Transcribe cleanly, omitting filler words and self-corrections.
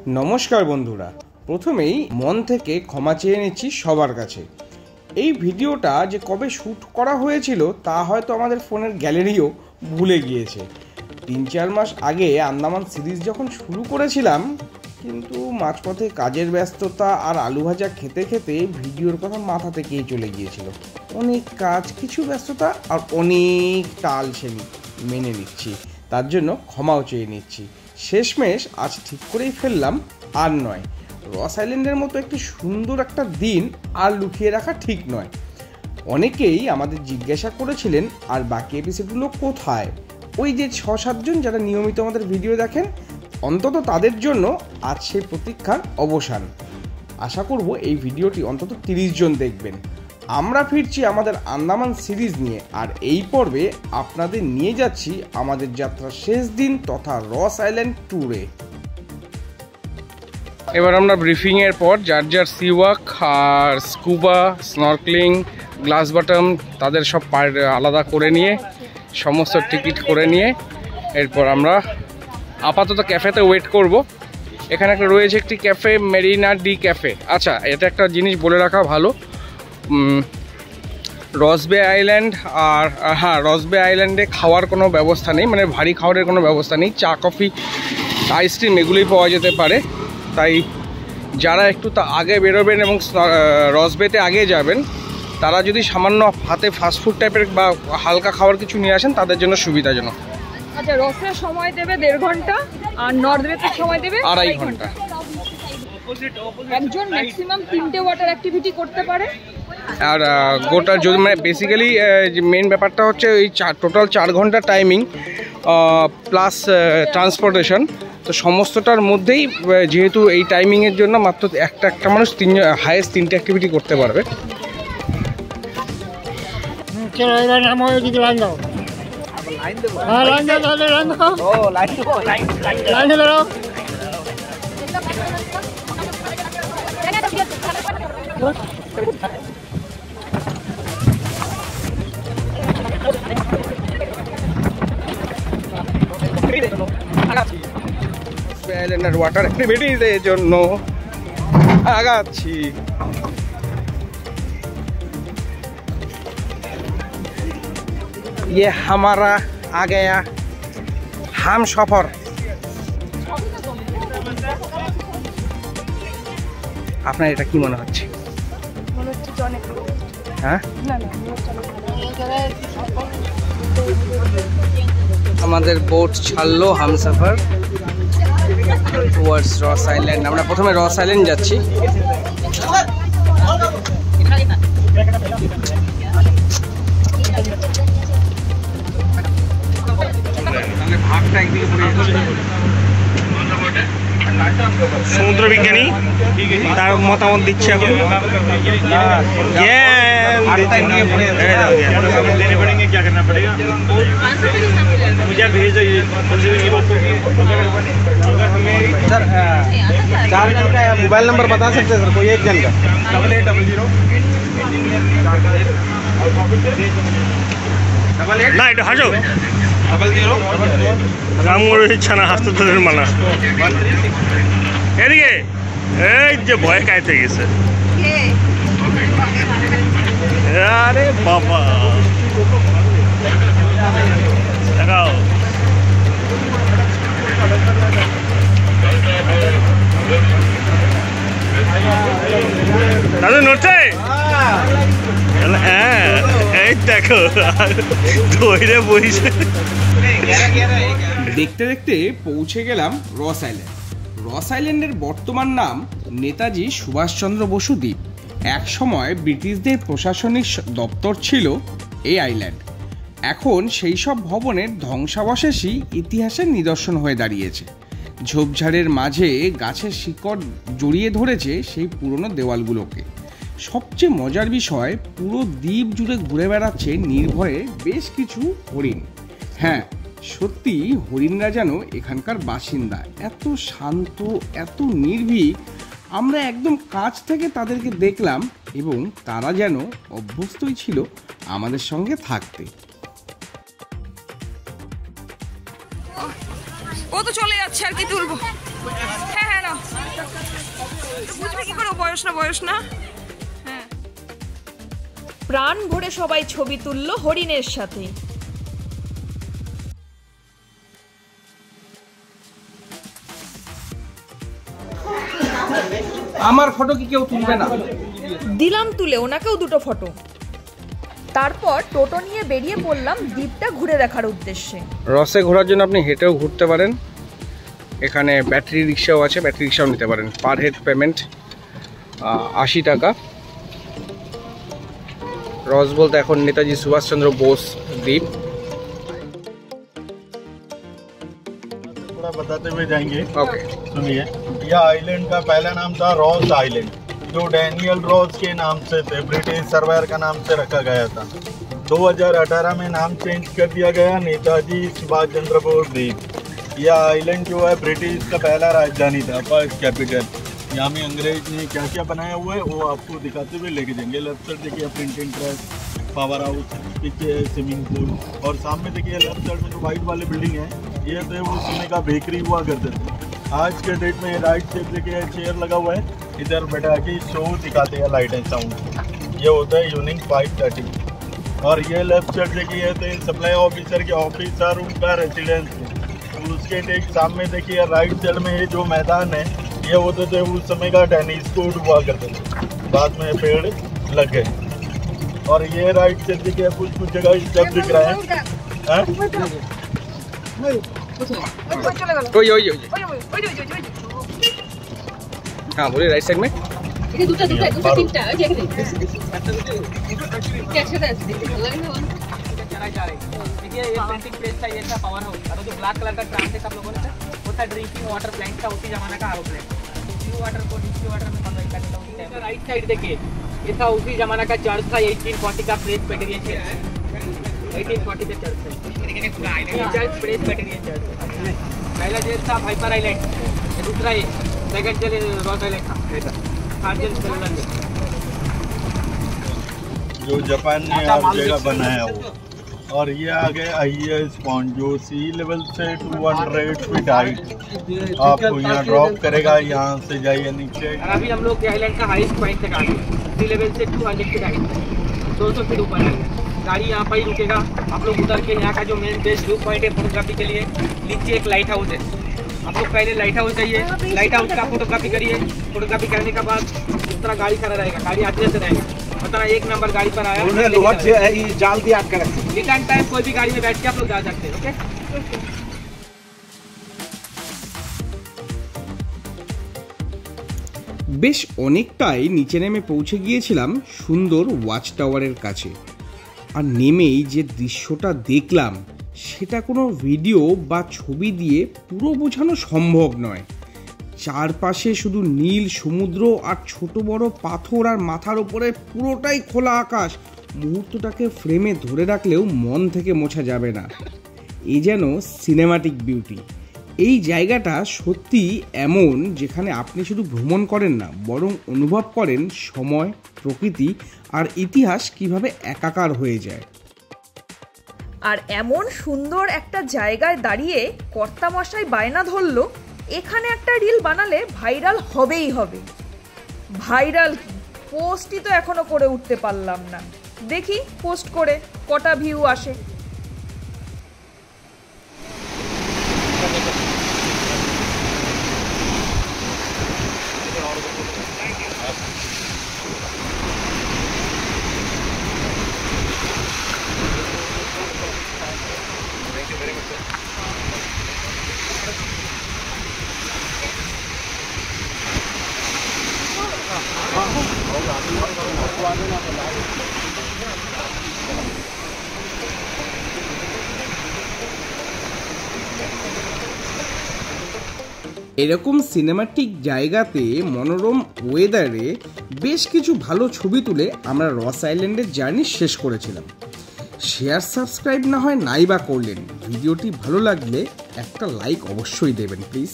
নমস্কার বন্ধুরা, প্রথমেই মন থেকে ক্ষমা চেয়ে নিচ্ছি সবার কাছে। এই ভিডিওটা যে কবে শ্যুট করা হয়েছিল তা হয়তো আমাদের ফোনের গ্যালারিও ভুলে গিয়েছে। 3-4 মাস আগে আন্দামান সিরিজ যখন শুরু করেছিলাম, কিন্তু মাঝপথে কাজের ব্যস্ততা আর আলু ভাজা খেতে খেতে ভিডিওর কথা মাথা থেকেই চলে গিয়েছিল। অনেক কাজ, কিছু ব্যস্ততা আর অনেক টালছেনি, মেনে নিচ্ছি, তার জন্য ক্ষমাও চেয়ে নিচ্ছি। শেষমেশ আজ ঠিক করেই ফেললাম, আর নয়, রস আইল্যান্ডের মতো একটি সুন্দর একটা দিন আর লুকিয়ে রাখা ঠিক নয়। অনেকেই আমাদের জিজ্ঞাসা করেছিলেন আর বাকি এপিসোডগুলো কোথায়। ওই যে 6-7 জন যারা নিয়মিত আমাদের ভিডিও দেখেন, অন্তত তাদের জন্য আজ সেই প্রতীক্ষার অবসান। আশা করব এই ভিডিওটি অন্তত 30 জন দেখবেন। আমরা ফিরছি আমাদের আন্দামান সিরিজ নিয়ে, আর এই পর্বে আপনাদের নিয়ে যাচ্ছি আমাদের যাত্রার শেষ দিন তথা রস আইল্যান্ড ট্যুরে। এবার আমরা ব্রিফিংয়ের পর যার যার সি ওয়াক আর স্কুবা, স্নর্কলিং, গ্লাস বটম তাদের সব আলাদা করে নিয়ে, সমস্ত টিকিট করে নিয়ে এরপর আমরা আপাতত ক্যাফেতে ওয়েট করব। এখানে একটা রয়েছে একটি ক্যাফে, মেরিনা ডি ক্যাফে। আচ্ছা, এটা একটা জিনিস বলে রাখা ভালো, রসবে আইল্যান্ড আর রসবে আইল্যান্ডে খাওয়ার কোনো ব্যবস্থা নেই, মানে ভারী খাওয়ারের কোনো ব্যবস্থা নেই। চা, কফি, আইসক্রিম এগুলোই পাওয়া যেতে পারে। তাই যারা একটু আগে বেরোবেন এবং রসবেতে আগে যাবেন, তারা যদি সামান্য হাতে ফাস্টফুড টাইপের বা হালকা খাবার কিছু নিয়ে আসেন তাদের জন্য সুবিধাজনক। আচ্ছা, রসের সময় দেবে 1.5 ঘন্টা আর নর্থবেতের সময় দেবে 2.5 ঘন্টা। একজন ম্যাক্সিমাম 3টে ওয়াটার অ্যাক্টিভিটি করতে পারে। আর গোটা যদি মানে বেসিক্যালি মেন ব্যাপারটা হচ্ছে ওই টোটাল 4 ঘন্টা টাইমিং প্লাস ট্রান্সপোর্টেশন। তো সমস্তটার মধ্যেই যেহেতু এই টাইমিংয়ের জন্য মাত্র একটা মানুষ হাইয়েস্ট 3টে অ্যাক্টিভিটি করতে পারবে। আইল্যান্ডের ওয়াটার অ্যাক্টিভিটিজের জন্য আগাচ্ছি। ये हमारा आ गया हम सफर। আপনার এটা কি মনে হচ্ছে? হ্যাঁ, আমাদের বোট ছাড়লো হামসফর টুয়ার্ডস রস আইল্যান্ড। আমরা প্রথমে রস আইল্যান্ড যাচ্ছি। সমুদ্র বিজ্ঞানী তার মতামত দিচ্ছে এখন। मोबाइल नंबर बता सकते हैं सर, कोई एक जन का? 8800 না, এটা হাসো। রামগড় ইচ্ছা না হাসতে তোদের মানা। এদিকে এই যে ভয় কাইতে গেছে। আরে বাবা, দেখাও দাদু নড়ছে। হ্যাঁ, এই দেখো ধরে বইছে। দেখতে দেখতে পৌঁছে গেলাম রস আইল্যান্ড। রস আইল্যান্ডের বর্তমান নাম নেতাজি সুভাষচন্দ্র বসু দ্বীপ। এক সময় ব্রিটিশদের প্রশাসনিক দপ্তর ছিল এই আইল্যান্ড। এখন সেই সব ভবনের ধ্বংসাবশেষই ইতিহাসের নিদর্শন হয়ে দাঁড়িয়েছে। ঝোপঝাড়ের মাঝে গাছের শিকড় জড়িয়ে ধরেছে সেই পুরনো দেওয়ালগুলোকে। সবচেয়ে মজার বিষয়, পুরো দ্বীপ জুড়ে ঘুরে বেড়াচ্ছে নির্ভয়ে বেশ কিছু হরিণ। হ্যাঁ, সত্যি হরিণরা যেন এখানকার বাসিন্দা, এত শান্ত, এত নির্ভীক। আমরা একদম কাছ থেকে তাদেরকে দেখলাম এবং তারা যেন অভ্যস্তই ছিল আমাদের সঙ্গে থাকতে। ও তো চলে যাচ্ছে, আর কি তুলবো। হ্যাঁ হ্যাঁ না বুঝবে কি করে বয়স না। হ্যাঁ, প্রাণ ভরে সবাই ছবি তুললো হরিণের সাথে। আমার ফটো কি কেউ তুলবে না? দিলাম তুলে ওনাকেও দুটো ফটো। তারপর টোটো নিয়ে বেরিয়ে পড়লাম দ্বীপটা ঘুরে দেখার উদ্দেশ্যে। রসে ঘোরার জন্য আপনি হেঁটেও ঘুরতে পারেন, এখানে ব্যাটারি রিক্সাও আছে, ব্যাটারি রিক্সাও নিতে পারেন। পার হেড পেমেন্ট 80 টাকা। রস বলতে এখন নেতাজি সুভাষচন্দ্র বোস দ্বীপ। थोड़ा बताते हुए जाएंगे। ओके, सुनिए, यह आइलैंड का पहला नाम था रॉस आइलैंड, जो डैनियल रॉस के नाम से थे, ब्रिटिश सर्वेयर का नाम से रखा गया था। 2018 में नाम चेंज कर दिया गया नेताजी सुभाष चंद्र बोस द्वीप। यह आइलैंड जो है ब्रिटिश का पहला राजधानी था, फर्स्ट कैपिटल। यहाँ में अंग्रेज ने क्या क्या बनाया हुआ है वो आपको दिखाते हुए लेके जाएंगे। लेफ्ट साइड देखिए प्रिंटिंग प्रेस, पावर हाउस, पीछे स्विमिंग पूल, और सामने देखिए लेफ्ट साइड में जो वाइट वाले बिल्डिंग है ये थे उस समय का बेकरी हुआ करते थे। आज के डेट में राइट साइड देखिए चेयर लगा हुआ है, इधर बैठा के शो दिखाते हैं लाइट एंड साउंड। ये होता है यूनिक 530। और ये लेफ्ट साइड देखिए थे सप्लाई ऑफिसर के ऑफिस और उनका रेसिडेंस। उसके ठीक सामने देखिए राइट साइड में ये जो मैदान है ये होते थे उस समय का टेनिस कोर्ट हुआ करते थे, बाद में पेड़ लग गए। और ये राइट साइड देखिए कुछ कुछ जगह सब दिख रहा है। हाँ बोलिए, राइट साइड में देखिए ये प्रिंटिंग प्रेस था, ये था पावर हाउस, और जो ब्लैक कलर का ट्रांस है सब लोगों ने वो था ड्रिंकिंग वाटर प्लांट था, उसी जमाना का आरो प्लांट। ब्लू वाटर को डिस्टी वाटर में कन्वर्ट करता था उसी टाइम। राइट साइड देखिए ये था उसी जमाना का चर्च था, 1840 का प्रेस पेटेरियन चर्च, 1840 का चर्च है, चर्च प्रेस पेटेरियन चर्च। पहला जेल था वाइपर आइलैंड, दूसरा ये सेकंड जेल रॉस आइलैंड था, थर्ड जेल सेलुलर जेल। जो जापान ने आप जगह बनाया हो। और ये आ गए आईएएस पॉइंट जो सी लेवल से 200 फीट हाइट आपको यहाँ ड्रॉप करेगा। यहाँ से जाइए नीचे। अभी हम लोग आइलैंड का हाईएस्ट पॉइंट तक आ गए, सी लेवल से 200 फीट हाइट, 200 फीट ऊपर है। गाड़ी यहाँ पर ही रुकेगा, आप लोग उतर के यहाँ का जो मेन बेस्ट व्यू पॉइंट है फोटोग्राफी के लिए, नीचे एक लाइट हाउस है। आप लोग पहले लाइट हाउस जाइए, लाइट हाउस का फोटोग्राफी करिए। फोटोग्राफी करने के बाद इस तरह गाड़ी खड़ा रहेगा, गाड़ी आते जाते रहेगा। पता एक नंबर गाड़ी पर आया, जाल दिया कर रिटर्न टाइम कोई भी गाड़ी में बैठ के आप लोग जा सकते हैं। ओके, বেশ অনেকটাই নিচে নেমে পৌঁছে গিয়েছিলাম সুন্দর ওয়াচ টাওয়ারের কাছে। আর নেমেই যে দৃশ্যটা দেখলাম সেটা কোনো ভিডিও বা ছবি দিয়ে পুরো বোঝানো সম্ভব নয়। চারপাশে শুধু নীল সমুদ্র আর ছোট বড় পাথর, আর মাথার ওপরে পুরোটাই খোলা আকাশ। মুহূর্তটাকে ফ্রেমে ধরে রাখলেও মন থেকে মোছা যাবে না। এ যেন সিনেমাটিক বিউটি। এই জায়গাটা সত্যি এমন যেখানে আপনি শুধু ভ্রমণ করেন না, বরং অনুভব করেন সময়, প্রকৃতি আর ইতিহাস কিভাবে একাকার হয়ে যায়। আর এমন সুন্দর একটা জায়গায় দাঁড়িয়ে কর্তামশাই বায়না ধরলো এখানে একটা রিল বানালে ভাইরাল হবেই হবে। ভাইরাল কি, পোস্টই তো এখনো করে উঠতে পারলাম না। দেখি পোস্ট করে কটা ভিউ আসে। এরকম সিনেমাটিক জায়গাতে মনোরম ওয়েদারে বেশ কিছু ভালো ছবি তুলে আমরা রস আইল্যান্ডের জার্নি শেষ করেছিলাম। শেয়ার সাবস্ক্রাইব না হয় নাই বা করলেন, ভিডিওটি ভালো লাগলে একটা লাইক অবশ্যই দেবেন প্লিজ।